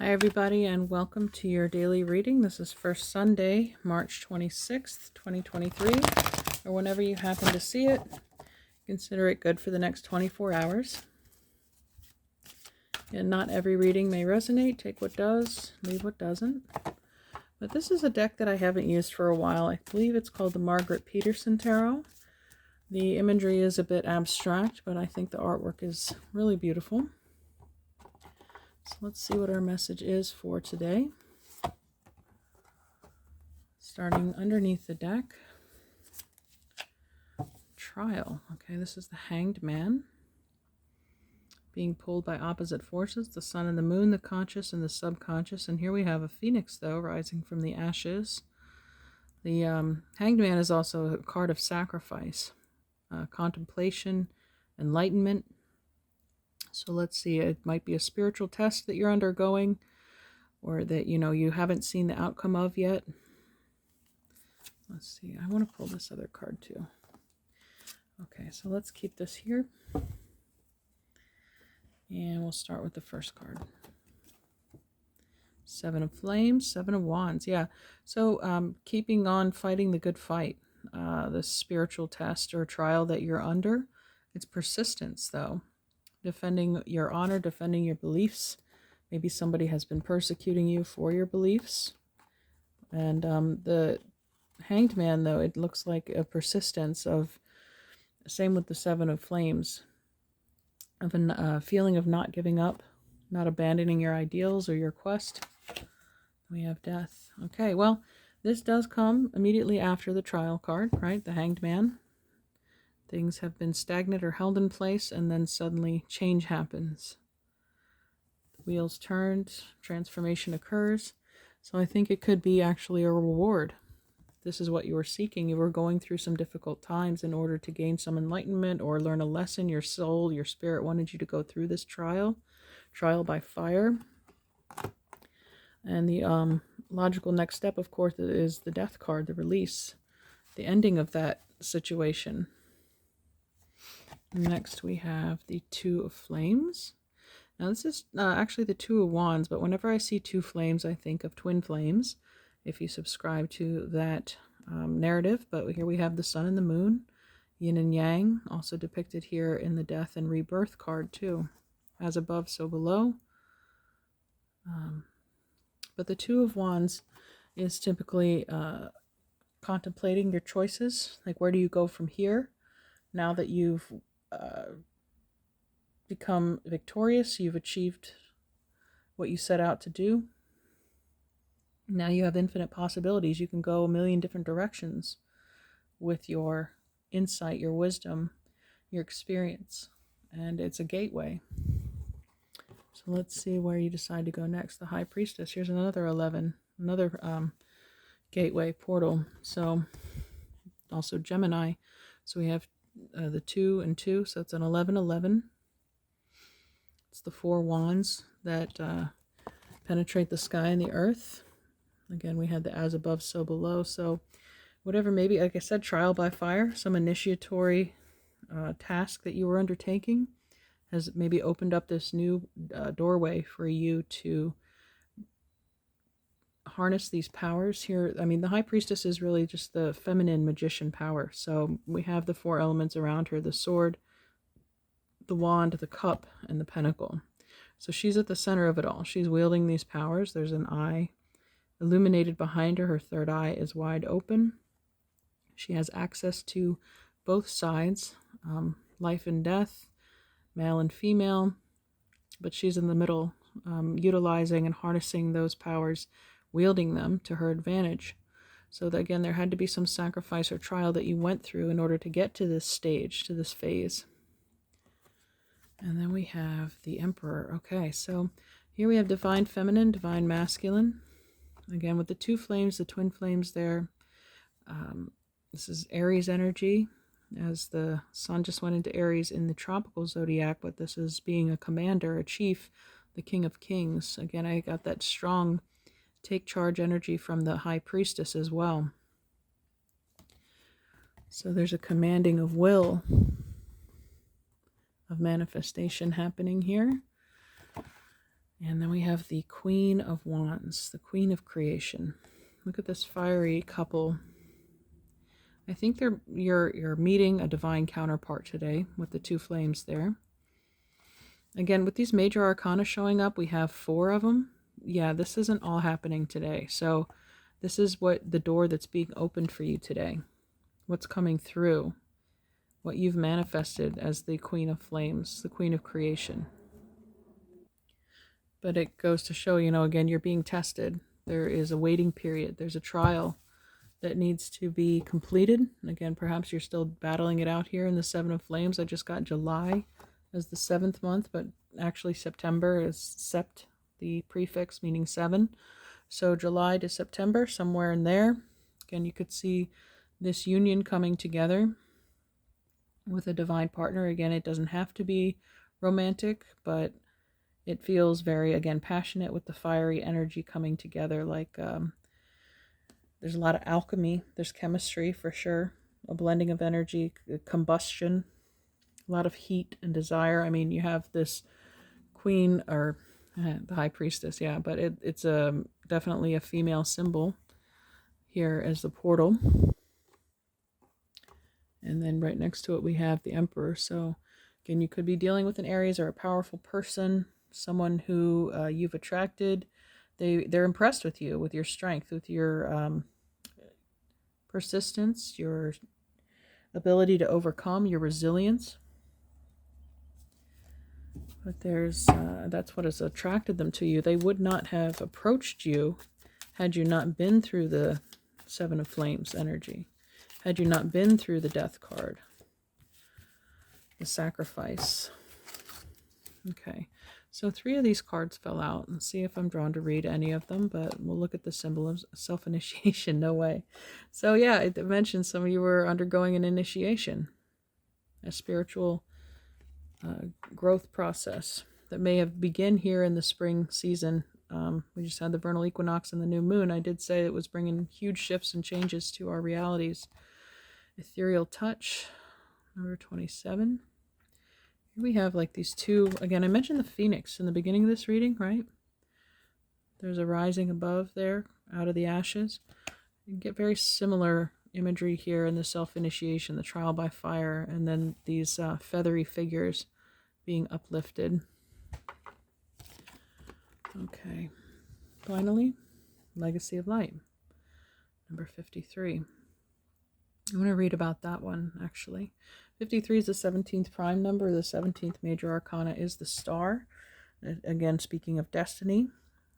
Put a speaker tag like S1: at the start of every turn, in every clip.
S1: Hi everybody, and welcome to your daily reading. This is first Sunday, March 26th, 2023, or whenever you happen to see it. Consider it good for the next 24 hours. And not every reading may resonate. Take what does, leave what doesn't. But this is a deck that I haven't used for a while. I believe it's called the Margaret Peterson Tarot. The imagery is a bit abstract, but I think the artwork is really beautiful. So let's see what our message is for today. Starting underneath the deck, trial. Okay, this is the Hanged Man, being pulled by opposite forces, the sun and the moon, the conscious and the subconscious. And here we have a phoenix, though, rising from the ashes. The Hanged Man is also a card of sacrifice, contemplation, enlightenment. So let's see, it might be a spiritual test that you're undergoing, or that you haven't seen the outcome of yet. Let's see, I want to pull this other card too. Okay, so let's keep this here. And we'll start with the first card. Seven of Flames, Seven of Wands. Yeah, so keeping on fighting the good fight. The spiritual test or trial that you're under. It's persistence, though. Defending your honor, defending your beliefs. Maybe somebody has been persecuting you for your beliefs. And the Hanged Man, though, it looks like a persistence of, same with the Seven of Flames, of a feeling of not giving up, not abandoning your ideals or your quest. We have Death. Okay, well, this does come immediately after the trial card, right? The Hanged Man. Things have been stagnant or held in place, and then suddenly change happens. The wheels turned, transformation occurs. So I think it could be actually a reward. This is what you were seeking. You were going through some difficult times in order to gain some enlightenment or learn a lesson. Your soul, your spirit wanted you to go through this trial by fire. And the logical next step, of course, is the Death card, the release, the ending of that situation. Next, we have the Two of Flames. Now, this is actually the Two of Wands, but whenever I see two flames, I think of twin flames, if you subscribe to that narrative. But here we have the sun and the moon, yin and yang, also depicted here in the Death and Rebirth card, too. As above, so below. But the Two of Wands is typically contemplating your choices. Like, where do you go from here? Now that you've become victorious, you've achieved what you set out to do. Now you have infinite possibilities. You can go a million different directions with your insight, your wisdom, your experience. And it's a gateway. So let's see where you decide to go next. The High Priestess. Here's another 11. Another gateway portal. So also Gemini. So we have the 2 and 2. So it's an 11-11. It's the Four Wands that penetrate the sky and the earth. Again, we had the as above, so below. So whatever, maybe, like I said, trial by fire, some initiatory task that you were undertaking has maybe opened up this new doorway for you to harness these powers here. I mean, the High Priestess is really just the feminine magician power. So we have the four elements around her: the sword, the wand, the cup, and the pentacle. So she's at the center of it all. She's wielding these powers. There's an eye illuminated behind her. Her third eye is wide open. She has access to both sides, life and death, male and female, but she's in the middle, utilizing and harnessing those powers, wielding them to her advantage. So that, again, there had to be some sacrifice or trial that you went through in order to get to this stage, to this phase. And then we have the Emperor. Okay, so here we have divine feminine, divine masculine. Again, with the two flames, the twin flames there. This is Aries energy, as the sun just went into Aries in the tropical zodiac, but this is being a commander, a chief, the King of Kings. Again, I got that strong take charge energy from the High Priestess as well. So there's a commanding of will, of manifestation happening here. And then we have the Queen of Wands, the Queen of Creation. Look at this fiery couple. I think you're meeting a divine counterpart today with the two flames there. Again, with these major arcana showing up, we have 4 of them. Yeah, this isn't all happening today. So this is what the door that's being opened for you today. What's coming through. What you've manifested as the Queen of Flames, the Queen of Creation. But it goes to show, again, you're being tested. There is a waiting period. There's a trial that needs to be completed. Again, perhaps you're still battling it out here in the 7 of Flames. I just got July as the 7th month, but actually September is sept, the prefix meaning 7. So July to September, somewhere in there. Again, you could see this union coming together with a divine partner. Again, it doesn't have to be romantic, but it feels very, again, passionate with the fiery energy coming together. Like there's a lot of alchemy. There's chemistry for sure. A blending of energy, combustion, a lot of heat and desire. I mean, you have this queen, or the high priestess, yeah, but it's definitely a female symbol here as the portal. And then right next to it, we have the emperor. So again, you could be dealing with an Aries or a powerful person, someone who you've attracted. They're impressed with you, with your strength, with your persistence, your ability to overcome, your resilience. But there's that's what has attracted them to you. They would not have approached you had you not been through the 7 of Flames energy, had you not been through the Death card, the Sacrifice. Okay, so 3 of these cards fell out. Let's see if I'm drawn to read any of them, but we'll look at the symbol of self-initiation. No way. So yeah, it mentioned some of you were undergoing an initiation, a spiritual growth process that may have begun here in the spring season. We just had the vernal equinox and the new moon. I did say it was bringing huge shifts and changes to our realities. Ethereal touch, number 27. Here we have like these 2, again, I mentioned the phoenix in the beginning of this reading, right? There's a rising above there out of the ashes. You get very similar imagery here in the self-initiation, the trial by fire, and then these feathery figures being uplifted. Okay, finally, Legacy of Light, number 53. I want to read about that one, actually. 53 is the 17th prime number. The 17th major arcana is the star. Again, speaking of destiny.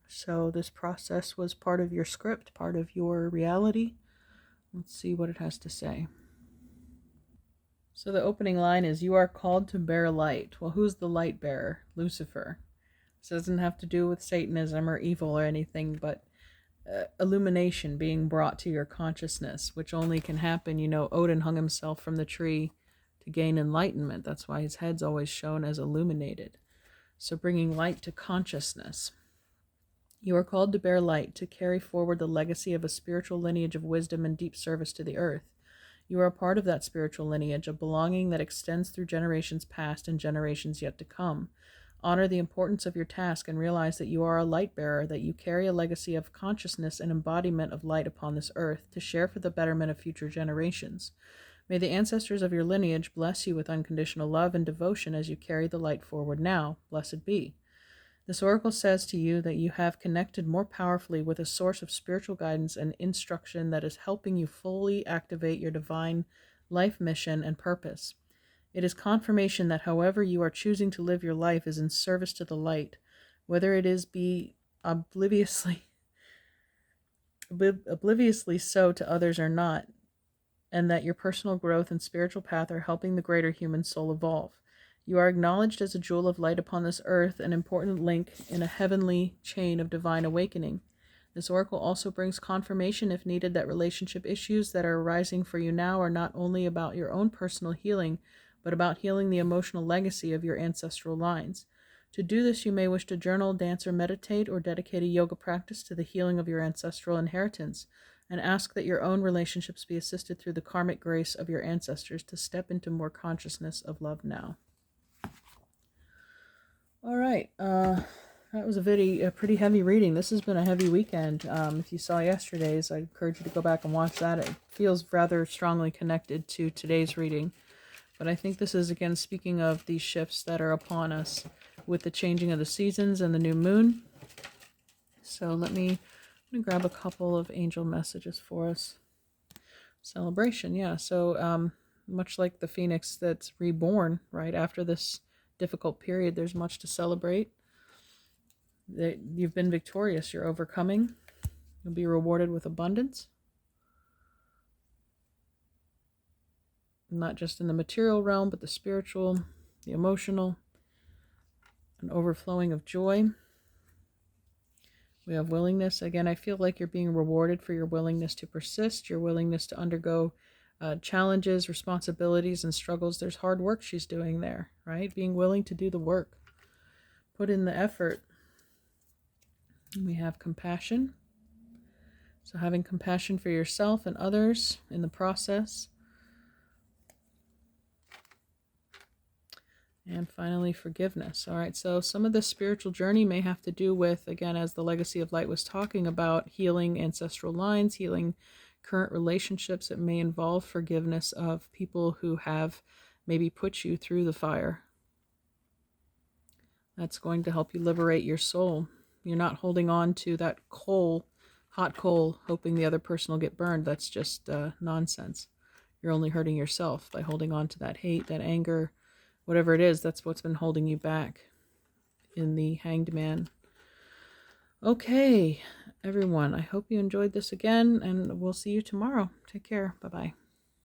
S1: So this process was part of your script, part of your reality. Let's see what it has to say. So the opening line is, you are called to bear light. Well, who's the light bearer? Lucifer. This doesn't have to do with Satanism or evil or anything, but illumination being brought to your consciousness, which only can happen. Odin hung himself from the tree to gain enlightenment. That's why his head's always shown as illuminated. So bringing light to consciousness. You are called to bear light, to carry forward the legacy of a spiritual lineage of wisdom and deep service to the earth. You are a part of that spiritual lineage, a belonging that extends through generations past and generations yet to come. Honor the importance of your task and realize that you are a light bearer, that you carry a legacy of consciousness and embodiment of light upon this earth to share for the betterment of future generations. May the ancestors of your lineage bless you with unconditional love and devotion as you carry the light forward now. Blessed be. This oracle says to you that you have connected more powerfully with a source of spiritual guidance and instruction that is helping you fully activate your divine life mission and purpose. It is confirmation that however you are choosing to live your life is in service to the light, whether it is be obliviously so to others or not, and that your personal growth and spiritual path are helping the greater human soul evolve. You are acknowledged as a jewel of light upon this earth, an important link in a heavenly chain of divine awakening. This oracle also brings confirmation, if needed, that relationship issues that are arising for you now are not only about your own personal healing, but about healing the emotional legacy of your ancestral lines. To do this, you may wish to journal, dance, or meditate, or dedicate a yoga practice to the healing of your ancestral inheritance, and ask that your own relationships be assisted through the karmic grace of your ancestors to step into more consciousness of love now. All right, that That was a pretty heavy reading. This has been a heavy weekend. If you saw yesterday's, I encourage you to go back and watch that. It feels rather strongly connected to today's reading. But I think this is, again, speaking of these shifts that are upon us with the changing of the seasons and the new moon. So I'm going to grab a couple of angel messages for us. Celebration, yeah. So much like the phoenix that's reborn, right, after this difficult period, there's much to celebrate. You've been victorious. You're overcoming. You'll be rewarded with abundance. Not just in the material realm, but the spiritual, the emotional, an overflowing of joy. We have willingness. Again, I feel like you're being rewarded for your willingness to persist, your willingness to undergo challenges, responsibilities, and struggles. There's hard work she's doing there, right? Being willing to do the work. Put in the effort. We have compassion. So having compassion for yourself and others in the process. And finally, forgiveness. All right, so some of the spiritual journey may have to do with, again, as the Legacy of Light was talking about, healing ancestral lines, healing current relationships. It may involve forgiveness of people who have maybe put you through the fire. That's going to help you liberate your soul. You're not holding on to that coal, hot coal, hoping the other person will get burned. That's just nonsense. You're only hurting yourself by holding on to that hate, that anger, whatever it is. That's what's been holding you back in the Hanged Man. Okay, everyone, I hope you enjoyed this again, and we'll see you tomorrow. Take care. Bye-bye.